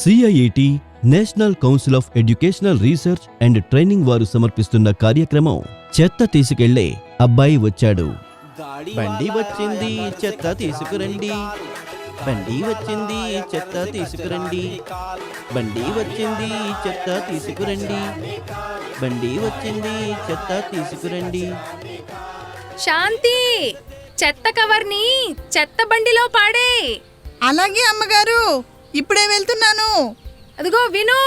CIET national council of educational research and training వారు సమర్పిస్తున్న కార్యక్రమం చెత్త తీసుకెళ్లే అబ్బాయి వచ్చాడు. బండి వచ్చింది చెత్త తీసుకురండి, బండి వచ్చింది చెత్త తీసుకురండి, బండి వచ్చింది చెత్త తీసుకురండి, బండి వచ్చింది చెత్త తీసుకురండి. శాంతి, చెత్త కవర్ని చెత్త బండిలో పాడే. అలాగే అమ్మగారు, ఇప్పుడే వెళ్తున్నాను. అదిగో విను,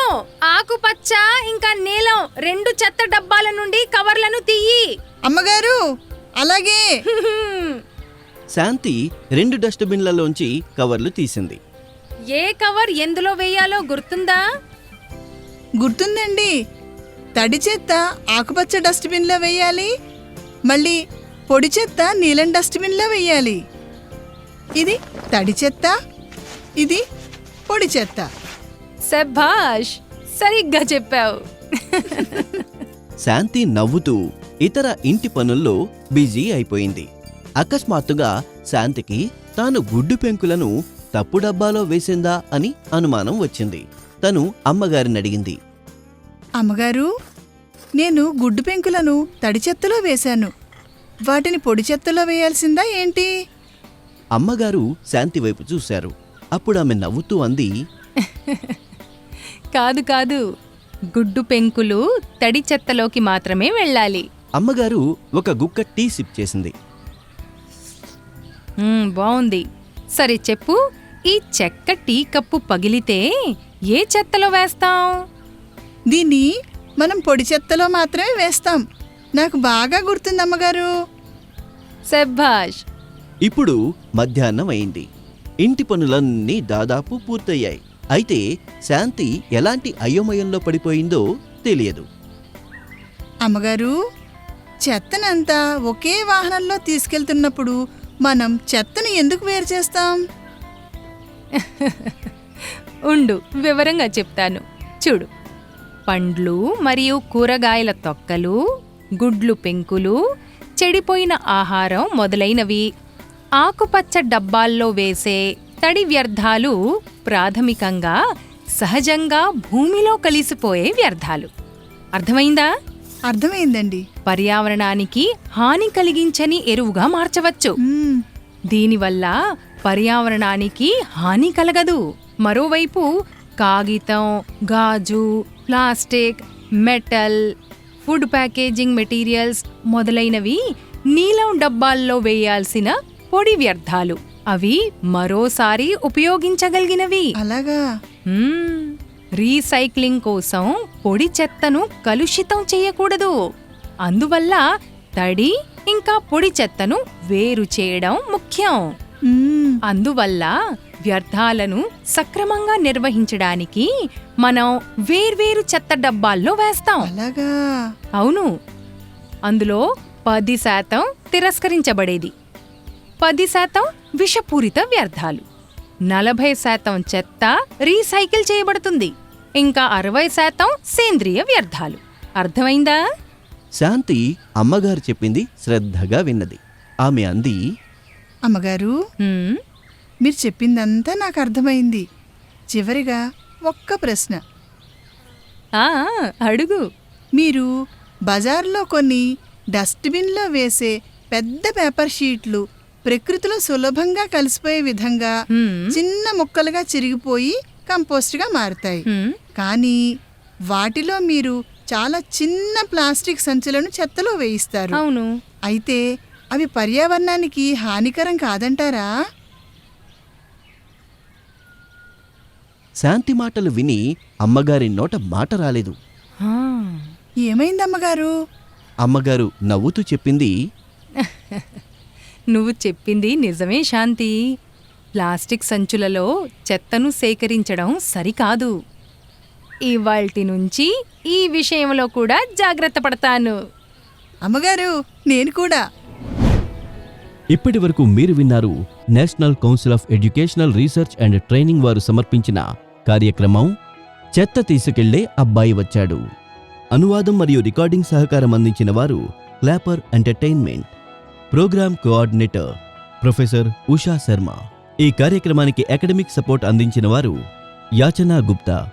ఆకుపచ్చ ఇంకా నీలం 2 చెత్త డబ్బాల నుండి కవర్లను తీయి. అమ్మగారు అలాగే. శాంతి 2 డస్ట్బిన్లలోంచి కవర్లు తీసింది. ఏ కవర్ ఎందులో వేయాలో గుర్తుందా? గుర్తుందండి. తడి చెత్త ఆకుపచ్చ డస్ట్బిన్లో వేయాలి, మళ్ళీ పొడి చెత్త నీలం డస్ట్బిన్లో వేయాలి. ఇది తడి చెత్త, ఇది పొడి చెత్త. శభాష్, సరిగ్గా చెప్పావు. శాంతి నవ్వుతూ ఇతర ఇంటి పనుల్లో బిజీ అయిపోయింది. అకస్మాత్తుగా శాంతికి తాను గుడ్డు పెంకులను తప్పు డబ్బాలో వేసిందా అని అనుమానం వచ్చింది. తను అమ్మగారిని అడిగింది. అమ్మగారు, నేను గుడ్డు పెంకులను తడి చెత్తలో వేశాను, వాటిని పొడి చెత్తలో వేయాల్సిందా ఏంటి? అమ్మగారు శాంతి వైపు చూశారు. అప్పుడు ఆమె నవ్వుతూ అంది, కాదు కాదు, గుడ్డు పెంకులు తడి చెత్తలోకి మాత్రమే వెళ్ళాలి. అమ్మగారు ఒక గుక్క టీ సిప్ చేసింది. బావుంది. సరే చెప్పు, ఈ చెక్క టీ కప్పు పగిలితే ఏ చెత్తలో వేస్తాం? దీన్ని మనం పొడి చెత్తలో మాత్రమే వేస్తాం. నాకు బాగా గుర్తుందమ్మగారు. శభాష్. ఇప్పుడు మధ్యాహ్నం అయింది. ఇంటి పనులన్నీ దాదాపు పూర్తయ్యాయి. అయితే శాంతి ఎలాంటి అయోమయంలో పడిపోయిందో తెలియదు. అమ్మగారు, చెత్తనంతా ఒకే వాహనంలో తీసుకెళ్తున్నప్పుడు మనం చెత్తను ఎందుకు వేరు చేస్తాం? ఉండు, వివరంగా చెప్తాను. చూడు, పండ్లు మరియు కూరగాయల తొక్కలు, గుడ్లు పెంకులు, చెడిపోయిన ఆహారం మొదలైనవి ఆకుపచ్చ డబ్బాల్లో వేసే తడి వ్యర్థాలు ప్రాథమికంగా సహజంగా భూమిలో కలిసిపోయే వ్యర్థాలు. అర్థమైందా? అర్థమైందండి. పర్యావరణానికి హాని కలిగించని ఎరువుగా మార్చవచ్చు. దీనివల్ల పర్యావరణానికి హాని కలగదు. మరోవైపు కాగితం, గాజు, plastic, metal, food packaging materials మొదలైనవి నీలం డబ్బాల్లో వేయాల్సిన పొడి వ్యర్థాలు. అవి మరోసారి ఉపయోగించగలిగినవి. అలాగా? రీసైక్లింగ్ కోసం పొడి చెత్తను కలుషితం చేయకూడదు. అందువల్ల తడి ఇంకా పొడి చెత్తను వేరు చేయడం ముఖ్యం. అందువల్ల వ్యర్థాలను సక్రమంగా నిర్వహించడానికి మనం వేర్వేరు చెత్త డబ్బాల్లో వేస్తాం. అలాగా? అవును. అందులో 10% తిరస్కరించబడేది, 10% విషపూరిత వ్యర్థాలు, 40% చెత్త రీసైకిల్ చేయబడుతుంది, ఇంకా 60% సేంద్రియ వ్యర్థాలు. అర్థమైందా? శాంతి అమ్మగారు చెప్పింది శ్రద్ధగా విన్నది. ఆమె అంది, అమ్మగారు, మీరు చెప్పిందంతా నాకు అర్థమైంది. చివరిగా ఒక్క ప్రశ్న. అడుగు. మీరు బజార్లో కొన్ని డస్ట్బిన్లో వేసే పెద్ద పేపర్ షీట్లు ప్రకృతిలో సులభంగా కలిసిపోయే విధంగా చిన్న ముక్కలుగా చిరిగిపోయి కంపోస్ట్గా మారుతాయి. కానీ వాటిలో మీరు చాలా చిన్న ప్లాస్టిక్ సంచులను చెత్తలో వేయిస్తారు. అవును. అయితే అవి పర్యావరణానికి హానికరం కాదంటారా? శాంతి మాటలు విని అమ్మగారి నోట మాట రాలేదు. ఏమైందమ్మగారు? అమ్మగారు నవ్వుతూ చెప్పింది, నువ్వు చెప్పింది నిజమే శాంతి. ప్లాస్టిక్ సంచులలో చెత్తను సేకరించడం సరికాదు. ఇవాల్టి నుంచి ఈ విషయంలో కూడా జాగ్రత్త పడతాను. అమ్మగారు, నేను కూడా. ఇప్పటి వరకు మీరు విన్నారు national council of educational research and training వారు సమర్పించిన కార్యక్రమం చెత్త తీసుకెళ్లే అబ్బాయి వచ్చాడు. అనువాదం మరియు రికార్డింగ్ సహకారం అందించిన వారు clapper entertainment. Program coordinator professor Usha Sharma. ఈ కార్యక్రమానికి అకాడమిక్ సపోర్ట్ అందించిన వారు యాచనా గుప్తా.